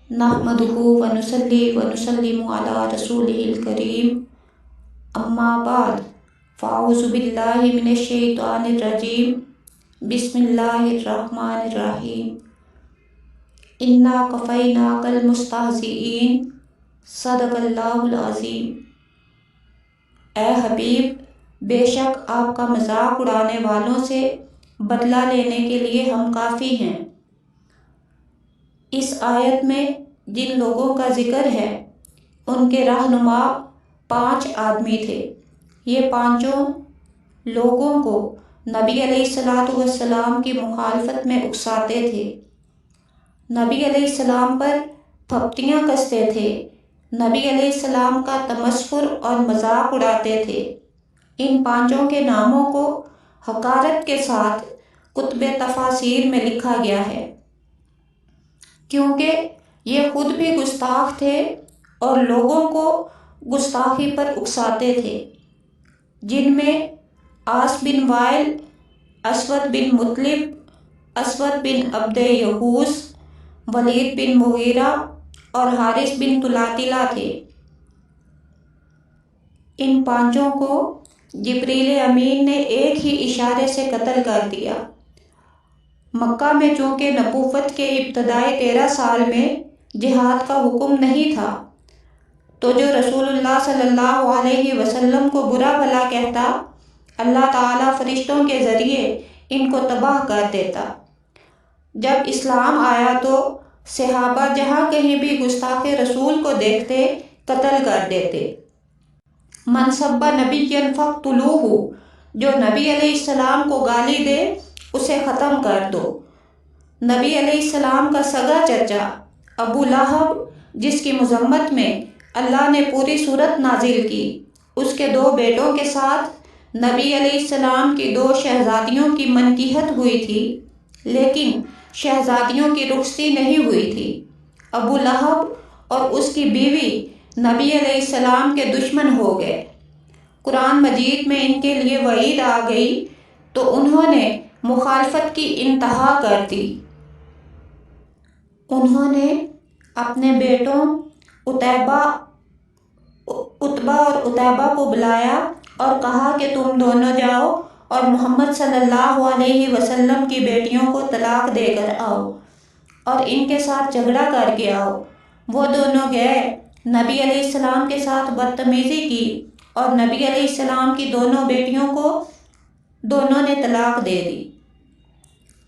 نحمدہ ونصلی ونسلم علی رسولہ الکریم اما بعد فاعوذ باللہ من الشیطان الرجیم بسم اللہ الرحمن الرحیم انا کفیناک المستہزئین صدق اللہ العظیم۔ اے حبیب، بے شک آپ کا مذاق اڑانے والوں سے بدلہ لینے کے لیے ہم کافی ہیں۔ اس آیت میں جن لوگوں کا ذکر ہے ان کے رہنما 5 آدمی تھے۔ یہ پانچوں لوگوں کو نبی علیہ السلام کی مخالفت میں اکساتے تھے، نبی علیہ السلام پر پھپتیاں کستے تھے، نبی علیہ السلام کا تمسخر اور مذاق اڑاتے تھے۔ ان پانچوں کے ناموں کو حقارت کے ساتھ کتب تفاسیر میں لکھا گیا ہے، کیونکہ یہ خود بھی گستاخ تھے اور لوگوں کو گستاخی پر اکساتے تھے، جن میں عاص بن وائل، اسود بن مطلب، اسود بن عبد یغوث، ولید بن مغیرہ اور حارث بن طلاتلہ تھے۔ ان پانچوں کو جبریل امین نے ایک ہی اشارے سے قتل کر دیا۔ مکہ میں چونکہ نبوت کے ابتدائی 13 سال میں جہاد کا حکم نہیں تھا، تو جو رسول اللہ صلی اللہ علیہ وسلم کو برا بھلا کہتا، اللہ تعالیٰ فرشتوں کے ذریعے ان کو تباہ کر دیتا۔ جب اسلام آیا تو صحابہ جہاں کہیں بھی گستاخ رسول کو دیکھتے قتل کر دیتے۔ من سب نبیا فاقتلوہ، جو نبی علیہ السلام کو گالی دے اسے ختم کر دو۔ نبی علیہ السلام کا سگا چچا ابو لہب، جس کی مذمت میں اللہ نے پوری سورت نازل کی، اس کے 2 بیٹوں کے ساتھ نبی علیہ السلام کی 2 شہزادیوں کی منکحت ہوئی تھی، لیکن شہزادیوں کی رخصتی نہیں ہوئی تھی۔ ابو لہب اور اس کی بیوی نبی علیہ السلام کے دشمن ہو گئے۔ قرآن مجید میں ان کے لیے وعید آ گئی تو انہوں نے مخالفت کی انتہا کر دی۔ انہوں نے اپنے بیٹوں عتبہ اور اتیبہ کو بلایا اور کہا کہ تم دونوں جاؤ اور محمد صلی اللہ علیہ وسلم کی بیٹیوں کو طلاق دے کر آؤ اور ان کے ساتھ جھگڑا کر کے آؤ۔ وہ دونوں گئے، نبی علیہ السلام کے ساتھ بدتمیزی کی اور نبی علیہ السلام کی دونوں بیٹیوں کو دونوں نے طلاق دے دی۔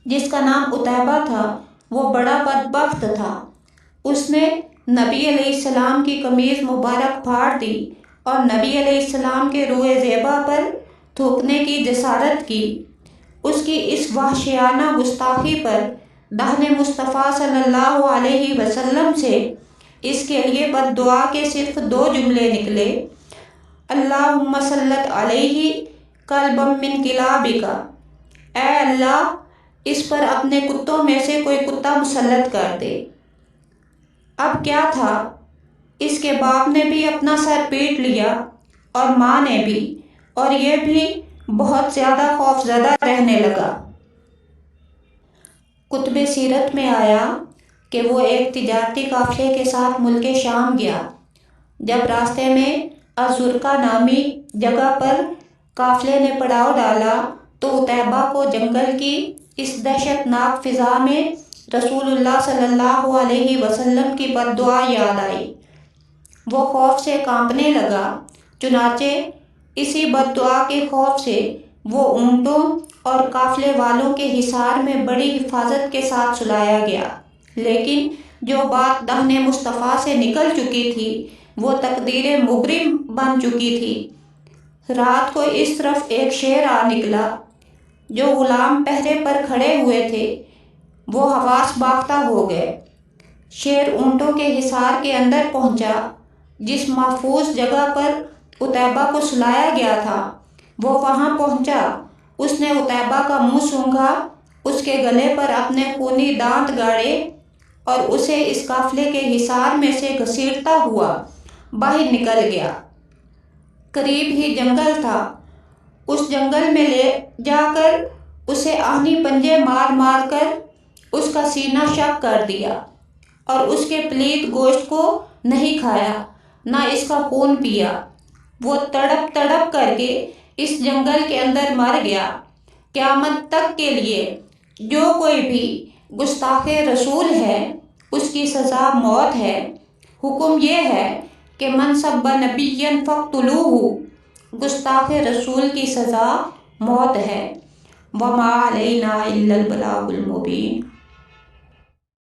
جس کا نام عتیبہ تھا وہ بڑا بدبخت تھا، اس نے نبی علیہ السلام کی قمیض مبارک پھاڑ دی اور نبی علیہ السلام کے روئے زیبا پر تھوکنے کی جسارت کی۔ اس کی اس وحشیانہ گستاخی پر دہن مصطفیٰ صلی اللہ علیہ وسلم سے اس کے لیے بد دعا کے صرف 2 جملے نکلے: اللہم سلط علیہ کلبا من کلابک، اے اللہ اس پر اپنے کتوں میں سے کوئی کتا مسلط کر دے۔ اب کیا تھا، اس کے باپ نے بھی اپنا سر پیٹ لیا اور ماں نے بھی، اور یہ بھی بہت زیادہ خوفزدہ رہنے لگا۔ کتب سیرت میں آیا کہ وہ ایک تجارتی قافلے کے ساتھ ملک شام گیا۔ جب راستے میں الزرقہ نامی جگہ پر قافلے نے پڑاؤ ڈالا تو عتیبہ کو جنگل کی اس دہشت ناک فضا میں رسول اللہ صلی اللہ علیہ وسلم کی بد دعا یاد آئی۔ وہ خوف سے کانپنے لگا، چنانچہ اسی بد دعا کے خوف سے وہ اونٹوں اور قافلے والوں کے حصار میں بڑی حفاظت کے ساتھ سلایا گیا۔ لیکن جو بات دہن مصطفیٰ سے نکل چکی تھی وہ تقدیر مبرم بن چکی تھی۔ رات کو اس طرف ایک شیر آ نکلا۔ جو غلام پہرے پر کھڑے ہوئے تھے وہ حواس باختہ ہو گئے۔ شیر اونٹوں کے حصار کے اندر پہنچا۔ جس محفوظ جگہ پر عتیبہ کو سلایا گیا تھا وہ وہاں پہنچا۔ اس نے عتیبہ کا منہ سونگھا، اس کے گلے پر اپنے خونی دانت گاڑے اور اسے اس قافلے کے حصار میں سے گھسیٹتا ہوا باہر نکل گیا۔ قریب ہی جنگل تھا، اس جنگل میں لے جا کر اسے آہنی پنجے مار مار کر اس کا سینہ شق کر دیا اور اس کے پلید گوشت کو نہیں کھایا، نہ اس کا خون پیا۔ وہ تڑپ تڑپ کر کے اس جنگل کے اندر مر گیا۔ قیامت تک کے لیے جو کوئی بھی گستاخ رسول ہے اس کی سزا موت ہے۔ حکم یہ ہے کہ من سب نبی فاقتلوہ، گستاخ رسول کی سزا موت ہے۔ وما علینا الا البلاغ المبین۔